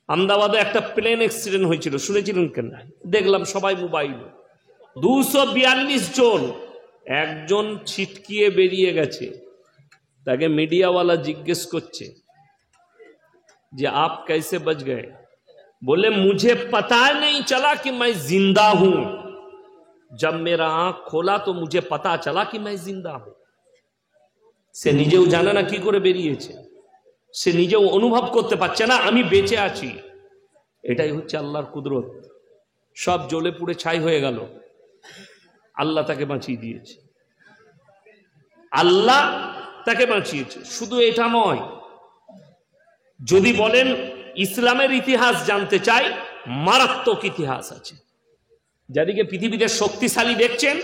আহমেদাবাদে একটা plane accident হয়েছিল, শুনেছিলেন কেন? দেখলাম সবাই মোবাইলে। 242 জন, একজন ছিটকিয়ে বেরিয়ে গেছে। তাকে মিডিয়াওয়ালা জিজ্ঞেস করছে যে আপ कैसे बच गए? बोले मुझे पता नहीं चला कि मैं जिंदा हूं, जब मेरा आंख खोला तो मुझे पता चला कि मैं जिंदा हूं। সে নিজেও জানে না কি করে বেরিয়েছে, সে নিজেও অনুভব করতে পারছে না আমি বেঁচে আছি। এটাই হচ্ছে আল্লাহর কুদরত। সব জ্বলে পুড়ে ছাই হয়ে গেল, আল্লাহ তাকে বাঁচিয়ে দিয়েছে, আল্লাহ তাকে বাঁচিয়েছে। শুধু এটা নয়, যদি বলেন ইসলামের ইতিহাস জানতে চাই, মারাত্মক ইতিহাস আছে। যাদিকে পৃথিবীতে শক্তিশালী দেখছেন,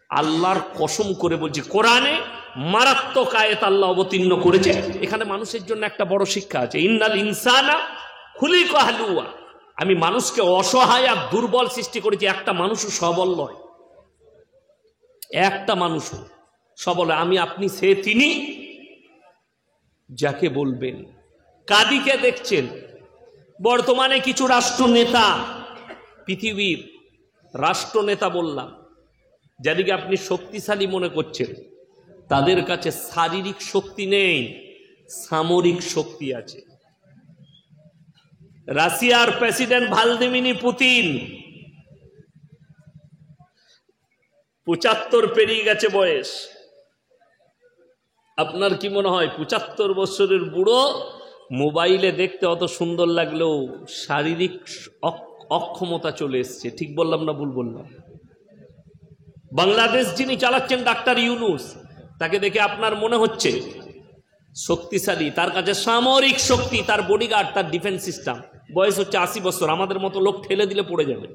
আল্লাহর কসম করে বলছি, কোরআনে মারাত্মক আয়াত আল্লাহ অবতীর্ণ করেছে। এখানে মানুষের জন্য একটা বড় শিক্ষা আছে। ইন্নাল ইনসানা খুলিকা হালুয়া, আমি মানুষকে অসহায় আর দুর্বল সৃষ্টি করেছি। একটা মানুষও সবল নয়, একটা মানুষও সবল। আমি আপনি সে তিনি যাকে বলবেন। কাদিকে দেখছেন বর্তমানে কিছু রাষ্ট্রনেতা, পৃথিবীর রাষ্ট্রনেতা বললাম, যাদেরকে আপনি শক্তিশালী মনে করছেন, তাদের কাছে শারীরিক শক্তি নেই, সামরিক শক্তি আছে। রাশিয়ার প্রেসিডেন্ট ভ্লাদিমির পুতিন 75 পেরিয়ে গেছে বয়স। আপনার কি মনে হয় 75 বছরের বুড়ো মোবাইলে দেখতে অত সুন্দর লাগলেও শারীরিক অক্ষমতা চলে এসছে? ঠিক বললাম না ভুল বললাম? বাংলাদেশ যিনি চালাচ্ছেন ডাক্তার ইউনূস, তাকে দেখে আপনার মনে হচ্ছে শক্তিশালী, তার কাছে সামরিক শক্তি, তার বডিগার্ড, তার ডিফেন্স সিস্টেম। বয়স হচ্ছে 80 বছর, আমাদের মতো লোক ঠেলে দিলে পড়ে যাবে,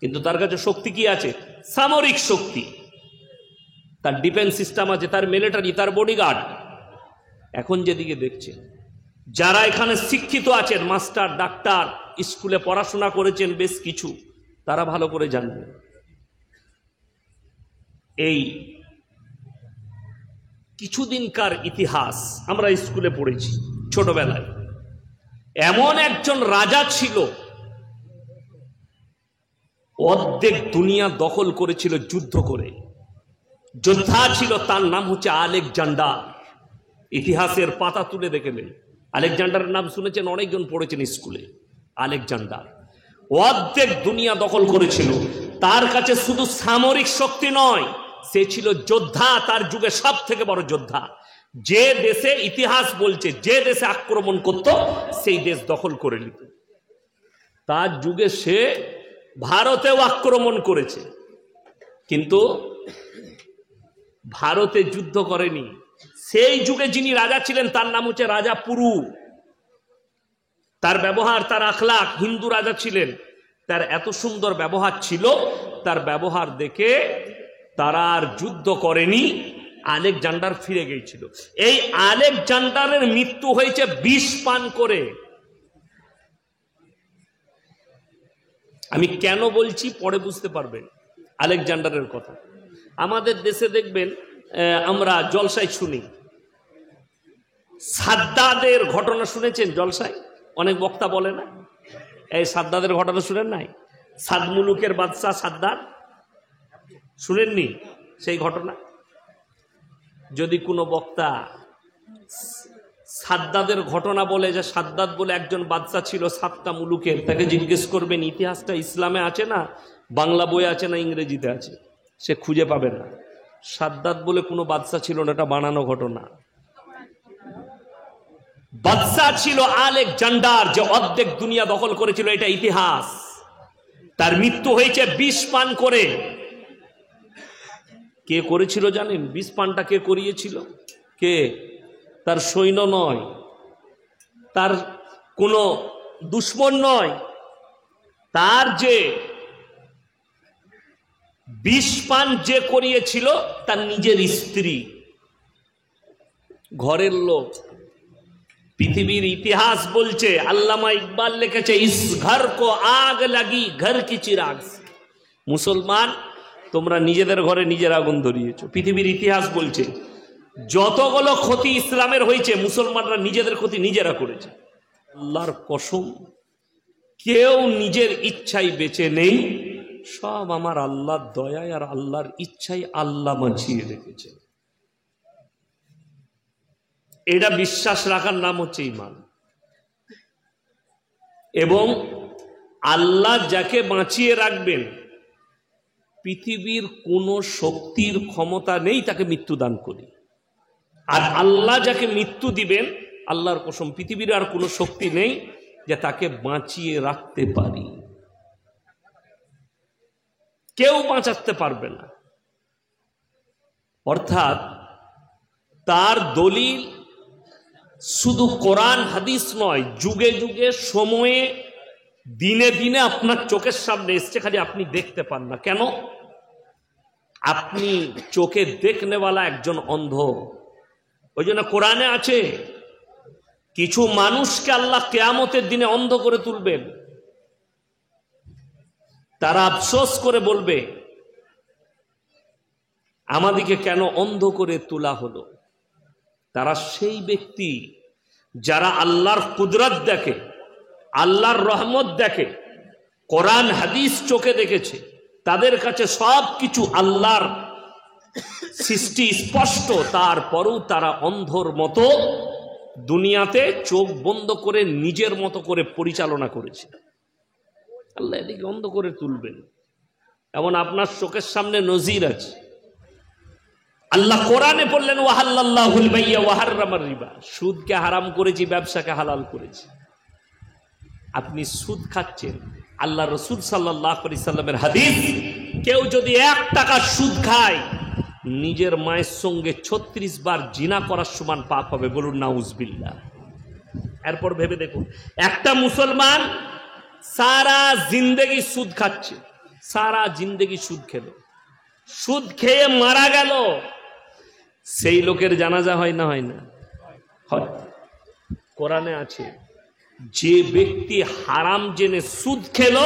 কিন্তু তার কাছে শক্তি কি আছে? সামরিক শক্তি, তার ডিফেন্স সিস্টেম আছে, তার মিলিটারি, তার বডিগার্ড। এখন যেদিকে দেখছেন, যারা এখানে শিক্ষিত আছেন, মাস্টার, ডাক্তার, স্কুলে পড়াশোনা করেছেন বেশ কিছু, তারা ভালো করে জানবেন, এই কিছুদিনকার ইতিহাস আমরা স্কুলে পড়েছি ছোটবেলায়। এমন একজন রাজা ছিল, অর্ধেক দুনিয়া দখল করেছিল যুদ্ধ করে, যোদ্ধা ছিল, তার নাম হচ্ছে আলেকজান্ডার। ইতিহাসের পাতা তুলে দেখেলেন, আলেকজান্ডারের নাম শুনেছেন, অনেকজন পড়েছেন স্কুলে। আলেকজান্ডার অর্ধেক দুনিয়া দখল করেছিল। তার কাছে শুধু সামরিক শক্তি নয়, সে ছিল যোদ্ধা, তার যুগে সব থেকে বড় যোদ্ধা। যে দেশে, ইতিহাস বলছে, যে দেশে আক্রমণ করত সেই দেশ দখল করে নিত। তার যুগে সে ভারতেও আক্রমণ করেছে, কিন্তু ভারতে যুদ্ধ করেনি। সেই যুগে যিনি রাজা ছিলেন তার নাম হচ্ছে রাজা পুরু। তার ব্যবহার, তার আখলাক, হিন্দু রাজা ছিলেন, তার এত সুন্দর ব্যবহার ছিল, তার ব্যবহার দেখে তারা আর যুদ্ধ করেনি, আলেকজান্ডার ফিরে গিয়েছিল। এই আলেকজান্ডারের মৃত্যু হয়েছে বিষ পান করে। আমি কেন বলছি পরে বুঝতে পারবেন আলেকজান্ডারের কথা। আমাদের দেশে দেখবেন আমরা জলসায় শুনি, সাদ্দাদের ঘটনা শুনেছেন? জলসায় অনেক বক্তা বলে না, এই সাদ্দাদের ঘটনা শুনেন নাই? সাদ মুলুকের বাদশাহ সাদ্দাদ, শুনেননি সেই ঘটনা? যদি কোনো বক্তা সাদ্দাদের ঘটনা বলে, যে সাদ্দাদ বলে একজন বাদশাহ ছিল 7টা মুলুকের, তাকে জিজ্ঞেস করবেন ইতিহাসটা ইসলামে আছে না, বাংলা বই আছে না ইংরেজিতে আছে, সে খুঁজে পাবে না। সাদ্দাদ বলে কোনো বাদশাহ ছিল না, এটা বানানো ঘটনা। বাদশাহ ছিল আলেকজান্ডার, যে অর্ধেক দুনিয়া দখল করেছিল, এটা ইতিহাস। তার মৃত্যু হয়েছে বিষ পান করে। কে করেছিল জানেন? বিষ পানটা কে করিয়েছিল? কে? তার সৈন্য নয়, তার কোনো দুশ্মন নয়, তার যে বিষ পান যে করিয়েছিল তার নিজের স্ত্রী, ঘরের লোক। পৃথিবীর ইতিহাস বলছে, আল্লামা ইকবাল লিখেছে, ইস ঘর কো আগ লাগি ঘর কি চিরাগ। মুসলমান, তোমরা নিজেদের ঘরে নিজের আগুন ধরিয়েছো। পৃথিবীর ইতিহাস বলছে যতগুলো ক্ষতি ইসলামের হয়েছে, মুসলমানরা নিজেদের ক্ষতি নিজেরা করেছে। আল্লাহর কসম, কেউ নিজের ইচ্ছাই বেঁচে নেই, সব আমার আল্লাহর দয়ায় আর আল্লাহর ইচ্ছাই আল্লাহ বাঁচিয়ে রেখেছে। এটা বিশ্বাস রাখার নাম হচ্ছে ঈমান। এবং আল্লাহ যাকে বাঁচিয়ে রাখবেন, পৃথিবীর কোনো শক্তির ক্ষমতা নেই তাকে মৃত্যু দান করি। আর আল্লাহ যাকে মৃত্যু দিবেন, আল্লাহর কসম পৃথিবীর আর কোনো শক্তি নেই যে তাকে বাঁচিয়ে রাখতে পারি। কেউ বাঁচাতে পারবে না। অর্থাৎ তার দলিল শুধু কোরআন হাদিস নয়, যুগে যুগে সময়ে দিনে দিনে আপনার চোখের সামনে এসছে, খালি আপনি দেখতে পান না। কেন? আপনি চোখে দেখনেওয়ালা একজন অন্ধ। ওই জন্য কোরআনে আছে, কিছু মানুষকে আল্লাহ কিয়ামতের দিনে অন্ধ করে তুলবেন। তারা আফসোস করে বলবে, আমাদিকে কেন অন্ধ করে তোলা হলো? তারা সেই ব্যক্তি যারা আল্লাহর কুদরত দেখে, আল্লাহর রহমত দেখে, কোরআন হাদিস চোখে দেখেছে, তাদের কাছে সব কিছু আল্লাহর সৃষ্টি স্পষ্ট, তারপরেও তারা অন্ধর মতো দুনিয়াতে চোখ বন্ধ করে নিজের মতো করে পরিচালনা করেছে। আল্লাহ এদিকে অন্ধ করে তুলবেন, এমন আপনার চোখের সামনে নজির আছে। আল্লাহ কোরআনে বললেন, ওয়াহাল্লাল্লাহুল বাইয়া ওয়া হাররামার রিবা, সুদকে হারাম করেছি, ব্যবসাকে হালাল করেছি। আপনি সুদ খাচ্ছেন। আল্লাহ রাসূল সাল্লাল্লাহু আলাইহি সাল্লামের হাদিস, কেউ যদি 1 টাকা সুদ খায়, নিজের মায়ের সঙ্গে 36 বার জিনা করার সমান পাপ হবে। বলুন নাউজুবিল্লাহ। এরপর ভেবে দেখুন, একটা মুসলমান সারা জিন্দেগি সুদ খাচ্ছে, সারা জিন্দেগি সুদ খেলো, সুদ খেয়ে মারা গেল, সেই লোকের জানাজা হয় না? হয় না? হয়। কোরআনে আছে, যে ব্যক্তি হারাম জেনে সুদ খেলো,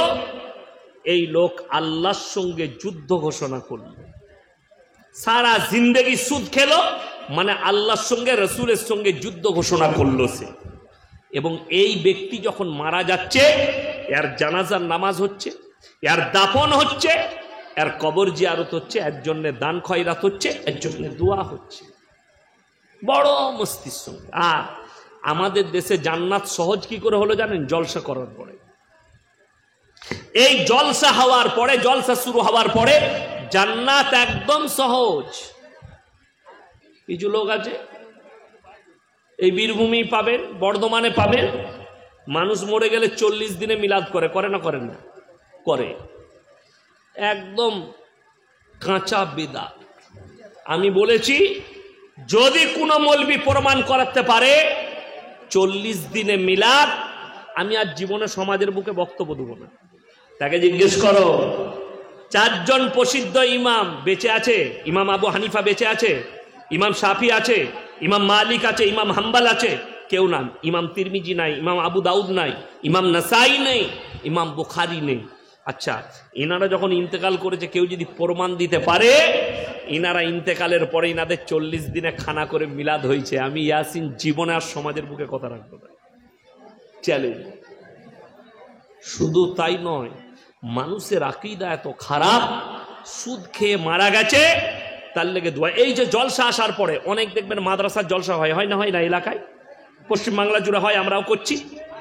এই লোক আল্লাহর সঙ্গে যুদ্ধ ঘোষণা করল। সারা জিন্দেগি সুদ খেলো মানে আল্লাহর সঙ্গে, রসুলের সঙ্গে যুদ্ধ ঘোষণা করলো সে। এবং এই ব্যক্তি যখন মারা যাচ্ছে, এর জানাজার নামাজ হচ্ছে, এর দাফন হচ্ছে, এর কবর জিয়ারত হচ্ছে, এর জন্য দান খয়রাত হচ্ছে, এর জন্য দোয়া হচ্ছে, বড় মস্তির সঙ্গে। আর আমাদের দেশে জান্নাত সহজ কি করে হলো জানেন? জলসা করার পরে। এই জলসা হওয়ার পরে, জলসা শুরু হওয়ার পরে জান্নাত একদম সহজ। কিছু লোক আছে, এই বীরভূমি পাবেন, বর্ধমানে পাবেন, মানুষ মরে গেলে 40 দিনে মিলাদ করে। করে না? করেন না? করে। একদম কাঁচা বেদাত। আমি বলেছি, যদি কোনো মৌলবি প্রমাণ করাতে পারে 40 দিনে মিলাদ, আমি আর জীবনে সমাজের বুকে বক্তব্য দেব না। তাকে জিজ্ঞেস করো, 4 জন প্রসিদ্ধ ইমাম বেঁচে আছে। ইমাম আবু হানিফা বেঁচে আছে, ইমাম শাফি আছে, ইমাম মালিক আছে, ইমাম হাম্বাল আছে, কেউ না। ইমাম তিরমিজি নাই, ইমাম আবু দাউদ নাই, ইমাম নাসাই নেই, ইমাম বুখারী নেই। আচ্ছা, এনারা যখন ইন্তেকাল করেছে, কেউ যদি প্রমাণ দিতে পারে ইনারা ইন্তেকালের পরে ইনাদের 40 দিনে খানা করে মিলাদ হয়েছে, আমি ইয়াসিন জীবনে আর সমাজের বুকে কথা রাখবো না। চ্যালেঞ্জ। শুধু তাই নয়, মানুষের আকীদা এত খারাপ, সুদ খেয়ে মারা গেছে, তার লেগে দোয়া। এই যে জলসা আসার পরে অনেক দেখবেন মাদ্রাসার জলসা হয়, হয় না? হয় না? এলাকায় পশ্চিমবাংলা জুড়ে হয়, আমরাও করছি,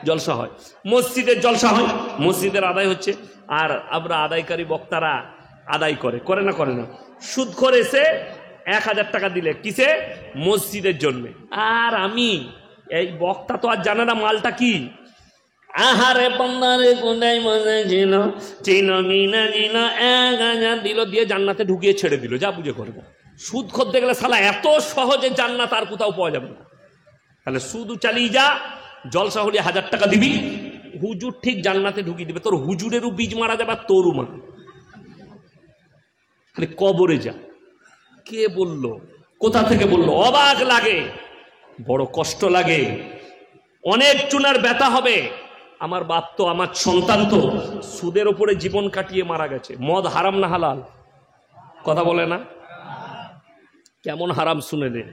জলসা হয়। মসজিদের জলসা হয়, মসজিদের আদায় হচ্ছে, আর আমরা আদায়কারী বক্তারা আদায় করে। করে না? করে না? সুদ করে এসে 1000 টাকা দিলে কিসে? মসজিদের জন্য। আর আমি এই বক্তা তো আর জানে না মালটা কি। আহারে বন্দারে কোনাই মজা ছিল, চিনো মিনা জিনো 1000 দিল, দিয়ে জান্নাতে ঢুকিয়ে ছেড়ে দিল। যা বুঝে করবো। সুদ করতে গেলে শালা এত সহজে জান্নাত আর কোথাও পাওয়া যাবে না। তাহলে সুদ চালিয়ে যা, জলসা হলে 1000 টাকা দিবি, হুজুর ঠিক জান্নাতে ঢুকিয়ে দিবে। তোর হুজুরেরও বীজ মারা যাবে, তোরও মারা। খালি কবরে যা। কে বলল? কোথা থেকে বলল? অবাক লাগে, বড় কষ্ট লাগে, অনেক চুনার ব্যথা হবে। আমার বাপ তো, আমার সন্তান তো সুদের ওপরে জীবন কাটিয়ে মারা গেছে। মদ হারাম না হালাল? কথা বলে না? কেমন হারাম শুনে নেন।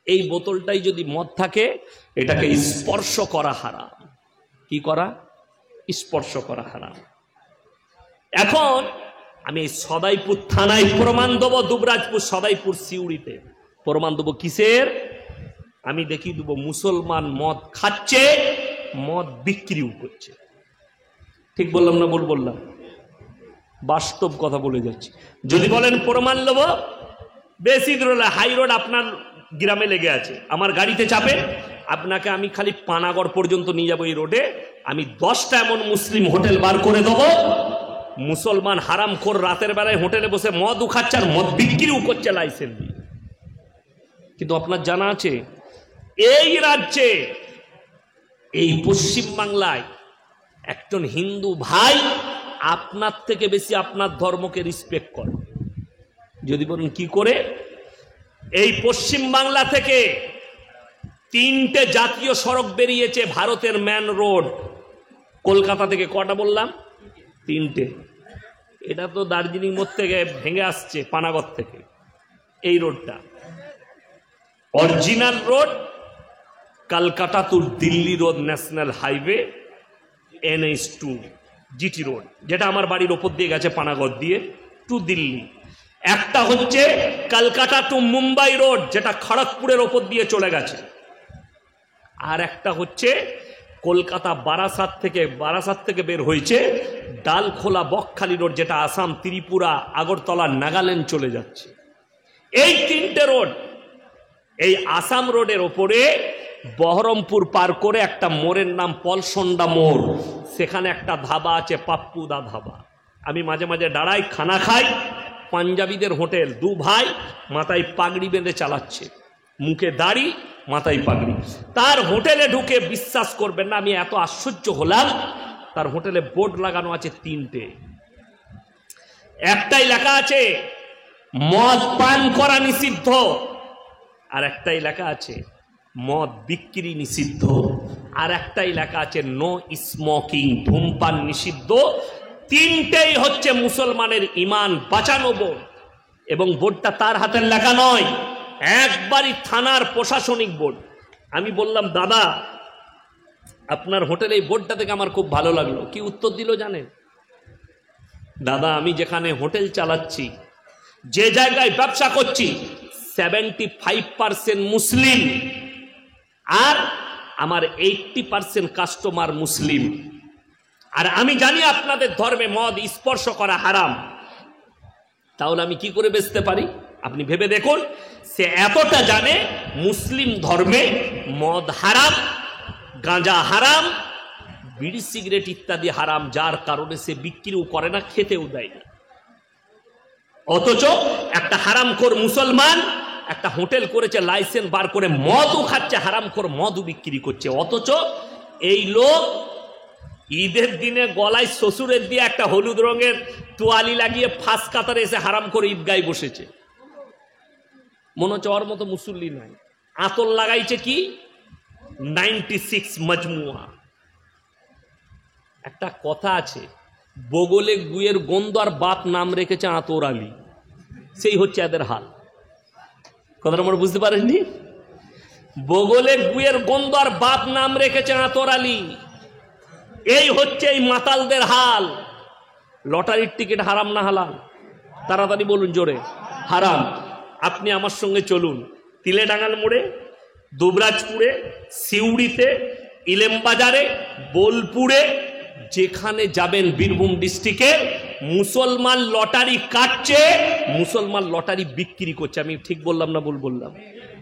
এই বোতলটাই যদি মদ থাকে, এটাকে স্পর্শ করা হারাম। কি করা? স্পর্শ করা হারাম। এখন আমি সদাইপুর থানায় প্রমাণ দেবো, দুবরাজপুর, সদাইপুর, সিউড়িতে প্রমাণ দেবো। কিসের? আমি দেখিয়ে দেবো মুসলমান মদ খাচ্ছে, মদ বিক্রিও করছে। ঠিক বললাম না ভুল বললাম? বাস্তব কথা বলে যাচ্ছি। যদি বলেন প্রমাণ নেব, বেশি দূর হলে হাই রোড আপনার গ্রামে লেগে আছে, আমার গাড়িতে চাপে, আপনাকে আমি খালি পানাগড় পর্যন্ত নিয়ে যাবো। এই রোডে আমি 10টা এমন মুসলিম হোটেল বার করে দেবো, মুসলমান হারামখোর রাতের বেলায় হোটেলে বসে মদ খাচ্ছে আর মদ বিক্রিও করছে লাইসেন্স দিয়ে। কিন্তু আপনার জানা আছে এই রাজ্যে, এই পশ্চিম বাংলায় একজন হিন্দু ভাই আপনার থেকে বেশি আপনার ধর্মকে রিসপেক্ট করে। যদি বলেন কি করে? এই পশ্চিম বাংলা থেকে 3টে জাতীয় সড়ক বেরিয়েছে, ভারতের মেন রোড। কলকাতা থেকে কটা বললাম? 3টে। এটা তো দার্জিলিং মোড় থেকে ভেঙে আসছে, পানাগড় থেকে। এই রোডটা original road, Kolkata to Delhi road, national highway, NH2 GT road, যেটা আমার বাড়ির ওপর দিয়ে গেছে পানাগড় দিয়ে টু দিল্লি। একটা হচ্ছে কলকাতা টু মুম্বাই রোড, যেটা খড়গপুরের ওপর দিয়ে চলে গেছে। আর একটা হচ্ছে কলকাতা বারাসাত থেকে বের হয়েছে ডালখোলা বকখালি রোড, যেটা আসাম, ত্রিপুরা, আগরতলা, নাগাল্যান্ড চলে যাচ্ছে। এই 3টে রোড, এই আসাম রোডের ওপরে বহরমপুর পার করে একটা মোড়ের নাম পলসন্ডা মোড়, সেখানে একটা ধাবা আছে, পাপ্পুদা ধাবা। আমি মাঝে মাঝে দাঁড়াই, খানা খাই। পাঞ্জাবিদের হোটেল, 2 ভাই মাথায় পাগড়ি বেঁধে চালাচ্ছে, মুখে দাড়ি, মাথায় পাগড়ি। তার হোটেলে ঢুকে বিশ্বাস করবেন না, আমি এত আশ্চর্য হলাম। তার হোটেলে বোর্ড লাগানো আছে 3টে। একটাই লেখা আছে মদ পান করা নিষিদ্ধ, আর একটাই লেখা আছে মদ বিক্রি নিষিদ্ধ, আর একটাই লেখা আছে নো স্মোকিং, ধূমপান নিষিদ্ধ। 3টেই হচ্ছে মুসলমানের ইমান বাঁচানো বোর্ড। এবং বোর্ডটা তার হাতের লেখা নয়, একবারই থানার প্রশাসনিক বোর্ড। আমি বললাম, দাদা আপনার হোটেলে এই বোর্ডটা থেকে আমার খুব ভালো লাগলো। কি উত্তর দিল জানেন? দাদা আমি যেখানে হোটেল চালাচ্ছি, যে জায়গায় ব্যবসা করছি, 75% মুসলিম, আর আমার 80% কাস্টমার মুসলিম। আর আমি জানি আপনাদের ধর্মে মদ স্পর্শ করা হারাম, তাহলে আমি কি করে বেচতে পারি? আপনি ভেবে দেখুন, সে এতটা জানে মুসলিম ধর্মে মদ হারাম, গাঁজা হারাম, বিড়ি সিগারেট ইত্যাদি হারাম, যার কারণে সে বিক্রিও করে না, খেতেও দেয় না। অথচ একটা হারামখোর মুসলমান একটা হোটেল করেছে, লাইসেন্স বার করে মদও খাচ্ছে, হারামখোর মদও বিক্রি করছে। অথচ এই লোক ঈদের দিনে গলায় শ্বশুরের দিয়ে একটা হলুদ রঙের তোয়ালি লাগিয়ে ফাঁস কাতারে এসে হারামখোর ঈদগায় বসেছে। মনে হচ্ছে ওর মতো মুসল্লি নাই। আতর লাগাইছে কি 96 মজমুয়া। একটা কথা আছে, বগলে গুয়ের গন্ধ আর বাপ নাম রেখেছে আতর আলী। সেই হচ্ছে এদের হাল। কথাটা আমরা বুঝতে পারেননি? বগলে গুয়ের গন্ধ আর বাপ নাম রেখেছে আতর আলী। এই হচ্ছে এই মাতালদের হাল। লটারির টিকিট হারাম না হালাল? তাড়াতাড়ি বলুন জোরে। হারাম। আপনি আমার সঙ্গে চলুন, তিলেডাঙ্গাল মোড়ে, দুবরাজপুরে, সিউড়িতে, ইলেমবাজারে, বোলপুরে, যেখানে যাবেন বীরভূম ডিস্ট্রিক্টের, মুসলমান লটারি কাটছে, মুসলমান লটারি বিক্রি করছে। আমি ঠিক বললাম না ভুল বললাম?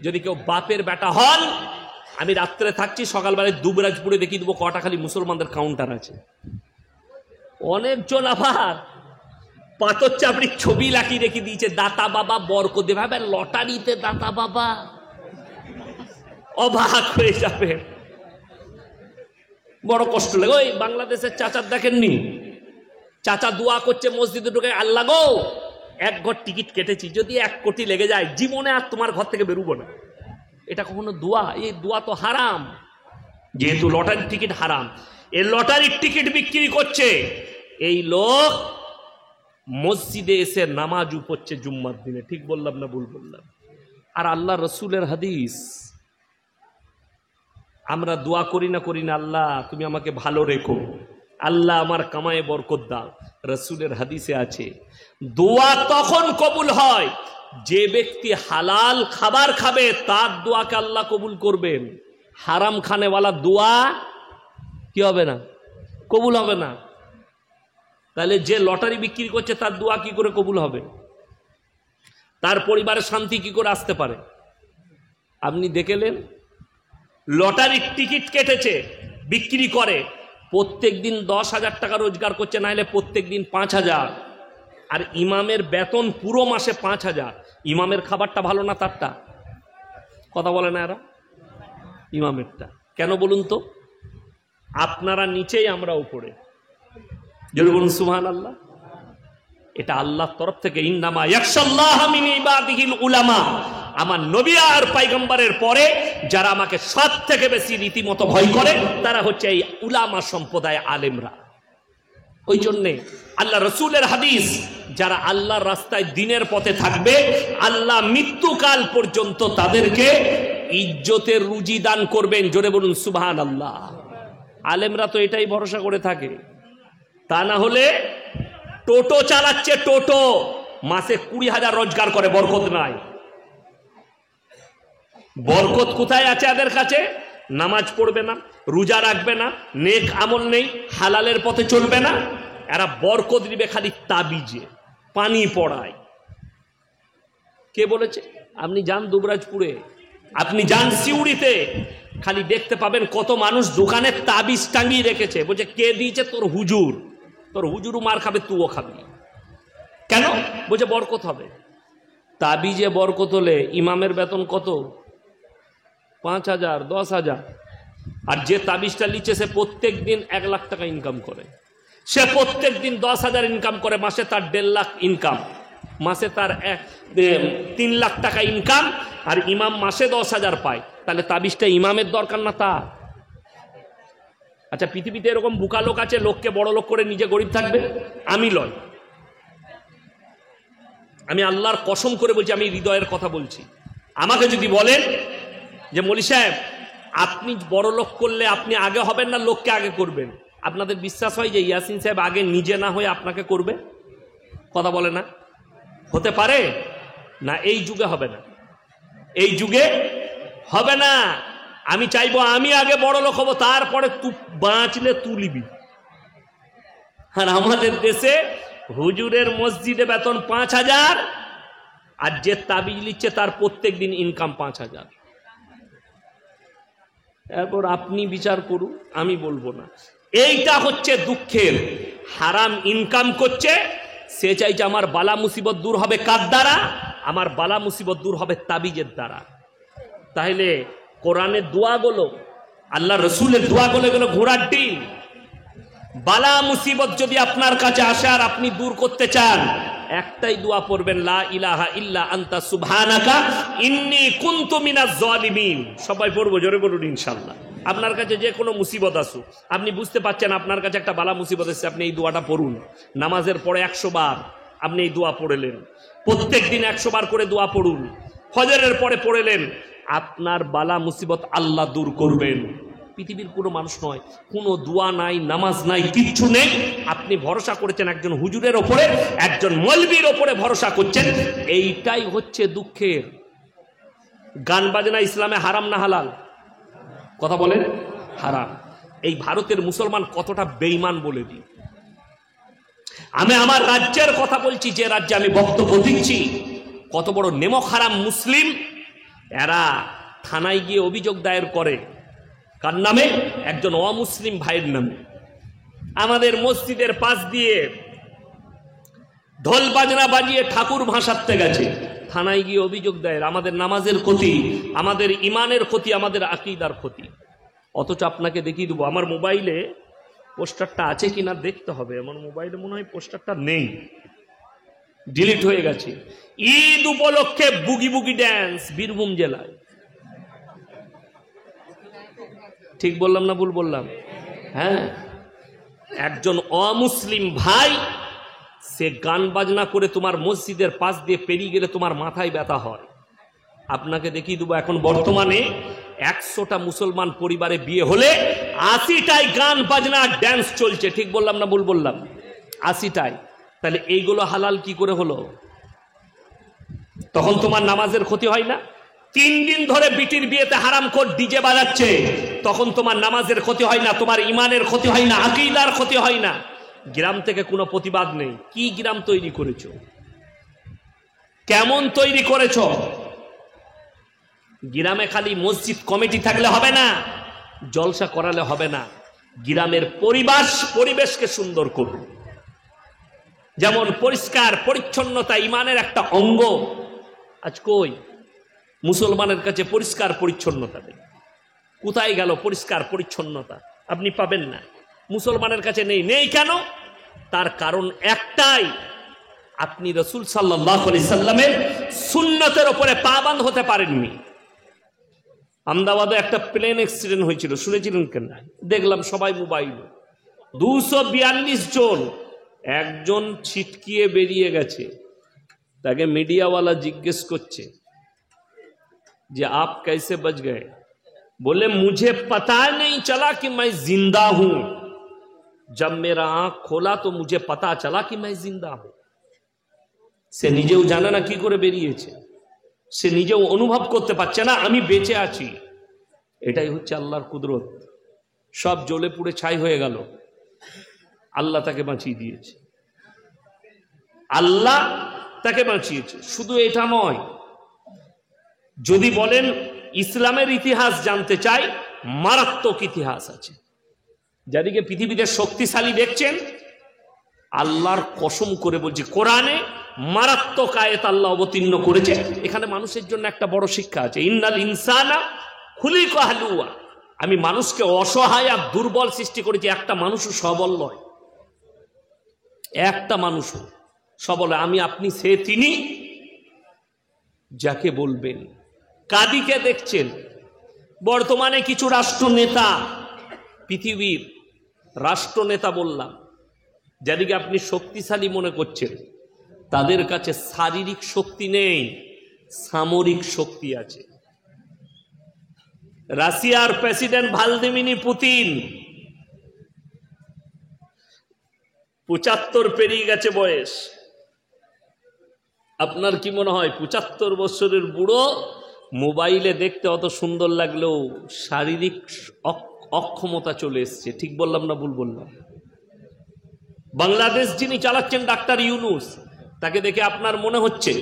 যদি কেউ বাপের বেটা হন, আমি রাত্রে থাকছি, সকালবেলায় দুবরাজপুরে দেখিয়ে দেবো কটা খালি মুসলমানদের কাউন্টার আছে। অনেকজন আবার পাথর চাপড়ির ছবি লাগিয়ে রেখে দিয়েছে, দাতা বাবা বরকত দেবে। ভাবে লটারিতে দাতা বাবা, অবাক হয়ে যাবে, বড় কষ্ট লাগে। ওই বাংলাদেশের চাচার দেখেননি, চাচা দোয়া করছে মসজিদে ঢুকে, আল্লাহ গো 1 ঘর টিকিট কেটেছি, যদি 1 কোটি লেগে যায় জীবনে আর তোমার ঘর থেকে বেরোবো না। এটা কখনো দোয়া? এই দোয়া তো হারাম, যেহেতু লটারির টিকিট হারাম। এই লটারির টিকিট বিক্রি করছে এই লোক, মসজিদে এসে নামাজও পড়ছে জুম্মার দিনে। ঠিক বললাম না ভুল বললাম? আর আল্লাহ রসুলের হাদিস, আমরা দোয়া করি না, আল্লাহ তুমি আমাকে ভালো রেখো, আল্লাহ আমার কামায়ে বরকত দাও। রাসূলের হাদিসে আছে দোয়া তখন কবুল হয় যে ব্যক্তি হালাল খাবার খাবে, তার দোয়াকে আল্লাহ কবুল করবেন। হারাম খানেওয়ালা দোয়া কি হবে না? কবুল হবে না। তাহলে যে লটারি বিক্রি করছে তার দোয়া কি করে কবুল হবে? তার পরিবারের শান্তি কি করে আসতে পারে? আপনি দেখলেন লটারির টিকিট কেটেছে, বিক্রি করে, প্রত্যেক দিন 10,000 টাকা রোজগার করছে, নাহলে প্রত্যেক দিন 5,000। আর ইমামের বেতন পুরো মাসে 5,000। ইমামের খাবারটা ভালো না তারটা? কথা বলে না এরা? ইমামেরটা কেন বলুন তো? আপনারা নিচেই, আমরা উপরে। যদি বলুন সুবহানাল্লাহ। এটা আল্লাহর তরফ থেকে ইন্নামা ইয়াখশাল্লাহা মিন ইবাদিহিল উলামা। আমার নবী আর পয়গম্বরের পরে যারা আমাকে সব থেকে বেশি রীতিমতো ভয় করে তারা হচ্ছে এই উলামা সম্প্রদায়, আলেমরা। ওই জন্যে আল্লাহ রসুলের হাদিস, যারা আল্লাহর রাস্তায় দিনের পথে থাকবে আল্লাহ মৃত্যুকাল পর্যন্ত তাদেরকে ইজ্জতের রুজি দান করবেন। জোরে বলুন সুবহানাল্লাহ। আলেমরা তো এটাই ভরসা করে থাকে। তা না হলে টোটো চালাচ্ছে, টোটো মাসে 20,000 রোজগার করে, বরকত নাই। বরকত কোথায় আছে এদের কাছে? নামাজ পড়বে না, রোজা রাখবে না, নেক আমল নেই, হালালের পথে চলবে না। এরা বরকত দিবে খালি তাবিজে, পানি পড়ায়। কে বলেছে? আপনি যান দুবরাজপুরে, আপনি যান সিউড়িতে, খালি দেখতে পাবেন কত মানুষ দোকানে তাবিজ টাঙিয়ে রেখেছে। বলছে কে দিয়েছে? তোর হুজুর। তোর হুজুরও মার খাবে, তুইও খাবি। কেন? বলছে বরকত হবে। তাবিজে বরকত হলে ইমামের বেতন কত? 5,000, 10,000। আর যে তাবিজটা লিখছে সে প্রত্যেক দিন 1 লাখ টাকা ইনকাম করে। সে প্রত্যেক দিন 10,000 ইনকাম করে, মাসে তার 1.5 লাখ ইনকাম, মাসে তার 3 লাখ টাকা ইনকাম। আর ইমাম মাসে 10,000 পায়। তাহলে তাবিজটা ইমামের দরকার না তার? আচ্ছা, পৃথিবীতে এরকম বুকা লোক আছে লোককে বড় লোক করে নিজে গরিব থাকবে? আমি লয়, আমি আল্লাহর কসম করে বলছি, আমি হৃদয়ের কথা বলছি। আমাকে যদি বলেন যে মৌলী সাহেব আপনি বড় লোক করলে আপনি আগে হবেন না লোককে আগে করবেন, আপনাদের বিশ্বাস হয় যে ইয়াসিন সাহেব আগে নিজে না হয়ে আপনাকে করবে? কথা বলে না? হতে পারে না? এই যুগে হবে না, এই যুগে হবে না। আমি চাইবো আমি আগে বড় লোক হবো, তারপরে তুই বাঁচলে তুলিবি। আর আমাদের দেশে হুজুরের মসজিদে বেতন 5,000, আর যে তাবিজ লিখছে তার প্রত্যেক দিন ইনকাম 5,000। এরপর আপনি বিচার করুন, আমি বলবো না। এইটা হচ্ছে দুঃখের। হারাম ইনকাম করছে, সে চাইছে আমার বালা মুসিবত দূর হবে কার দ্বারা? আমার বালা মুসিবত দূর হবে তাবিজের দ্বারা। তাহলে কোরআনের দোয়াগুলো, আল্লাহ রসুলের দোয়াগুলো, এগুলো ঘোড়ার ডিম। বালা মুসিবত যদি আপনার কাছে আসে আর আপনি দূর করতে চান, একটাই দোয়া পড়বেন, লা ইলাহা ইল্লা আনতা সুবহানাকা ইন্নী কুনতু মিনাজ জালিমিন। সবাই পড়বো, জোরে বলুন ইনশাআল্লাহ। আপনার কাছে যে কোনো মুসিবত আসুক, আপনি বুঝতে পারছেন আপনার কাছে একটা বালা মুসিবত এসেছে, আপনি এই দোয়াটা পড়ুন। নামাজের পরে 100 বার আপনি এই দোয়া পড়লেন, প্রত্যেক দিন 100 বার করে দোয়া পড়ুন, ফজরের পরে পড়লেন, আপনার বালা মুসিবত আল্লাহ দূর করবেন। পৃথিবীর কোনো মানুষ নয়, কোনো দোয়া নাই, নামাজ নাই, কিচ্ছু নেই। আপনি ভরসা করেছেন একজন হুজুরের ওপরে, একজন মৌলবীর ওপরে ভরসা করছেন। এইটাই হচ্ছে দুঃখের। গান বাজনা ইসলামে হারাম না হালাল? কথা বলেন, হারাম। এই ভারতের মুসলমান কতটা বেঈমান বলে দিই। আমি আমার রাজ্যের কথা বলছি, যে রাজ্যে আমি বক্তব্য দিচ্ছি, কত বড় নেমক হারাম মুসলিম। এরা থানায় গিয়ে অভিযোগ দায়ের করে কার নামে? একজন অমুসলিম ভাইয়ের নামে। আমাদের মসজিদের পাশ দিয়ে ঢোল বাজনা বাজিয়ে ঠাকুর ভাসাতে গেছে, থানায় গিয়ে অভিযোগ দেয় আমাদের নামাজের ক্ষতি, আমাদের ইমানের ক্ষতি, আমাদের আকীদার ক্ষতি। অথচ আপনাকে দেখিয়ে দেবো, আমার মোবাইলে পোস্টারটা আছে কিনা দেখতে হবে। আমার মোবাইলে মনে হয় পোস্টারটা নেই, ডিলিট হয়ে গেছে। ঈদ উপলক্ষে বুগি বুগি ড্যান্স বীরভূম জেলায়। ঠিক বললাম না ভুল বললাম? হ্যাঁ, একজন অমুসলিম ভাই সে গান বাজনা করে তোমার মসজিদের পাশ দিয়ে পেরিয়ে গেলে তোমার মাথায় ব্যথা হয়। আপনাকে দেখিয়ে দেবো, এখন বর্তমানে 100টা মুসলমান পরিবারে বিয়ে হলে 80টাই গান বাজনা ড্যান্স চলছে। ঠিক বললাম না ভুল বললাম? 80টাই। তাহলে এইগুলো হালাল কি করে হলো? তখন তোমার নামাজের ক্ষতি হয় না? 3 দিন ধরে বিটির বিয়েতে হারামখোর ডিজে বাজাচ্ছে, তখন তোমার নামাজের ক্ষতি হয় না? তোমার ইমানের ক্ষতি হয় না? আকীদার ক্ষতি হয় না? গ্রাম থেকে কোনো প্রতিবাদ নেই। কি গ্রাম তৈরি করেছো? কেমন তৈরি করেছো? গ্রামে খালি মসজিদ কমিটি থাকলে হবে না, জলসা করালে হবে না। গ্রামের পরিবেশকে সুন্দর করুন। যেমন পরিষ্কার পরিচ্ছন্নতা ইমানের একটা অঙ্গ। আজ কই মুসলমানের কাছে পরিষ্কার পরিচ্ছন্নতা নেই? কোথায় গেল পরিষ্কার পরিচ্ছন্নতা? আপনি পাবেন না, মুসলমানের কাছে নেই। নেই কেন? তার কারণ একটাই, আপনি রাসূল সাল্লাল্লাহু আলাইহি সাল্লামের সুন্নতের উপরে পাবন্দ হতে পারেননি। আহমেদাবাদে একটা প্লেন অ্যাক্সিডেন্ট হয়েছিল, শুনেছিলেন কেন? দেখলাম সবাই মোবাইলে। 242 জন, একজন ছিটকিয়ে বেরিয়ে গেছে। তাকে মিডিয়াওয়ালা জিজ্ঞেস করছে যে आप कैसे बच गए? बोले मुझे पता नहीं चला कि मैं जिंदा हूं, जब मेरा आंख खोला तो मुझे पता चला कि मैं जिंदा हूं। সে নিজেও জানে না কি করে বেরিয়েছে, সে নিজেও অনুভব করতে পারছে না আমি বেঁচে আছি। এটাই হচ্ছে আল্লাহর কুদরত। সব জ্বলে পুড়ে ছাই হয়ে গেল, আল্লাহ তাকে বাঁচিয়ে দিয়েছে। আল্লাহ তাকে বাঁচিয়েছে। শুধু এটা নয়, যদি বলেন ইসলামের ইতিহাস জানতে চাই, মারাত্মক ইতিহাস আছে। যাদিকে পৃথিবীতে শক্তিশালী দেখছেন, আল্লাহর কসম করে বলছি, কোরআনে মারাত্মক আয়াত আল্লাহ অবতীর্ণ করেছে। এখানে মানুষের জন্য একটা বড় শিক্ষা আছে। ইন্নাল ইনসানা খুলিকা হালুয়া, আমি মানুষকে অসহায় আর দুর্বল সৃষ্টি করেছি। একটা মানুষও সবল নয়, একটা মানুষও সবল। আমি আপনি সে তিনি যাকে বলবেন। কাদিকে দেখছেন বর্তমানে কিছু রাষ্ট্রনেতা, পৃথিবীর রাষ্ট্রনেতা বললাম, যাদেরকে আপনি শক্তিশালী মনে করছেন, তাদের কাছে শারীরিক শক্তি নেই, সামরিক শক্তি আছে। রাশিয়ার প্রেসিডেন্ট ভ্লাদিমির পুতিন 75 পেরিয়ে গেছে বয়স। আপনার কি মনে হয় 75 বছরের বুড়ো মোবাইলে দেখতে অত সুন্দর লাগলেও শারীরিক অক্ষমতা চলে এসছে? ঠিক বললাম না ভুল বললাম? বাংলাদেশ যিনি চালাচ্ছেন ডাক্তার ইউনূস, তাকে দেখে আপনার মনে হচ্ছে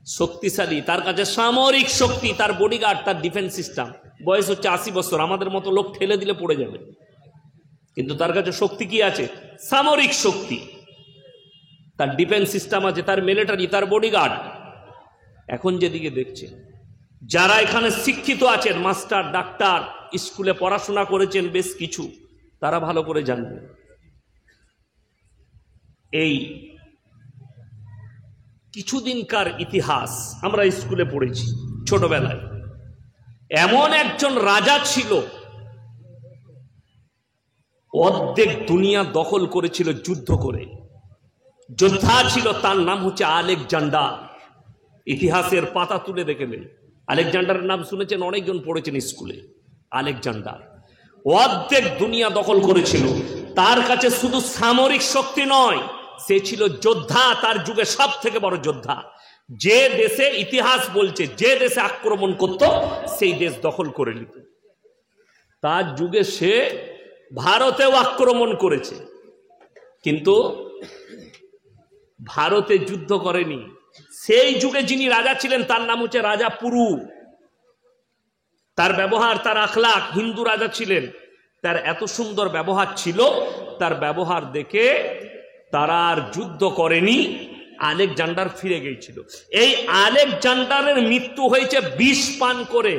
শক্তিশালী, তার কাছে সামরিক শক্তি, তার বডিগার্ড, তার ডিফেন্স সিস্টেম। বয়স হচ্ছে 80 বছর, আমাদের মতো লোক ঠেলে দিলে পড়ে যাবে, কিন্তু তার কাছে শক্তি কি আছে? সামরিক শক্তি। তার ডিফেন্স সিস্টেম আছে, তার মিলিটারি, তার বডিগার্ড। এখন যেদিকে দেখছে, যারা এখানে শিক্ষিত আছেন, মাস্টার, ডাক্তার, স্কুলে পড়াশোনা করেছেন বেশ কিছু, তারা ভালো করে জানবেন, এই কিছুদিনকার ইতিহাস আমরা স্কুলে পড়েছি ছোটবেলায়। এমন একজন রাজা ছিল, অর্ধেক দুনিয়া দখল করেছিল যুদ্ধ করে, যোদ্ধা ছিল, তার নাম হচ্ছে আলেকজান্ডার। ইতিহাসের পাতা তুলে দেখেলেন, আলেকজান্ডারের নাম শুনেছেন, অনেকজন পড়েছেন স্কুলে। আলেকজান্ডার অর্ধেক দুনিয়া দখল করেছিল। তার কাছে শুধু সামরিক শক্তি নয়, সে ছিল যোদ্ধা, তার যুগে সব থেকে বড় যোদ্ধা। যে দেশে, ইতিহাস বলছে, যে দেশে আক্রমণ করত সেই দেশ দখল করে নিত। তার যুগে সে ভারতেও আক্রমণ করেছে, কিন্তু ভারতে যুদ্ধ করেনি। সেই যুগে যিনি রাজা ছিলেন তার নাম হচ্ছে রাজা পুরু। তার ব্যবহার, তার আখলাক, হিন্দু রাজা ছিলেন, তার এত সুন্দর ব্যবহার ছিল, তার ব্যবহার দেখে তারা আর যুদ্ধ করেনি, আলেকজান্ডার ফিরে গিয়েছিল। এই আলেকজান্ডারের মৃত্যু হয়েছে বিষ পান করে।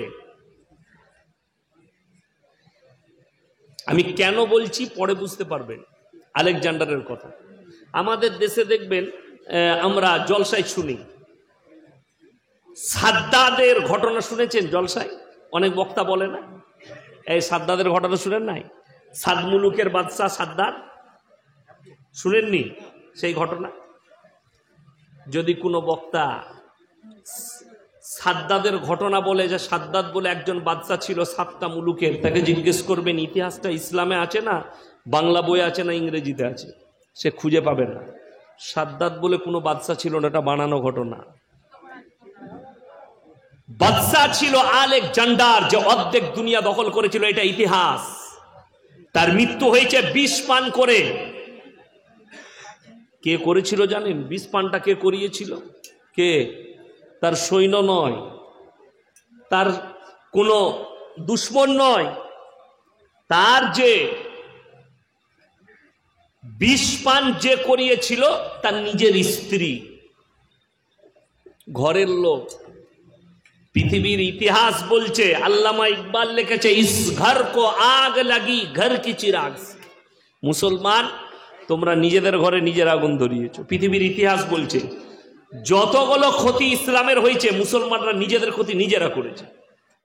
আমি কেন বলছি পরে বুঝতে পারবেন আলেকজান্ডারের কথা। আমাদের দেশে দেখবেন আমরা জলসায় শুনি, সাদ্দাদের ঘটনা শুনেছেন? জলসায় অনেক বক্তা বলে না, এই সাদ্দাদের ঘটনা শুনেন নাই? সাদ মুলুকের বাদশাহ সাদ্দাদ, শুনেননি সেই ঘটনা? যদি কোনো বক্তা সাদ্দাদের ঘটনা বলে, যে সাদ্দাদ বলে একজন বাদশা ছিল 7টা মুলুকের, তাকে জিজ্ঞেস করবেন ইতিহাসটা ইসলামে আছে না বাংলা বই আছে না ইংরেজিতে আছে, সে খুঁজে পাবে না। সাদ্দাদ বলে কোনো বাদশা ছিল না, এটা বানানো ঘটনা। বাদশা ছিল আলেকজান্ডার, যে অর্ধেক দুনিয়া দখল করেছিল, এটা ইতিহাস। তার মৃত্যু হয়েছে বিষ পান করে। কে করেছিল জানেন? বিষ পানটা কে করিয়েছিল? কে? তার সৈন্য নয়, তার কোনো দুশ্মন নয়, তার যে বিষ পান যে করিয়েছিল তার নিজের স্ত্রী, ঘরের লোক। পৃথিবীর ইতিহাস বলছে, আল্লামা ইকবাল লিখেছে, ইস ঘর কো আগ লাগি ঘর কি চিরাগ। মুসলমান, তোমরা নিজেদের ঘরে নিজের আগুন ধরিয়েছো। পৃথিবীর ইতিহাস বলছে যতগুলো ক্ষতি ইসলামের হয়েছে, মুসলমানরা নিজেদের ক্ষতি নিজেরা করেছে।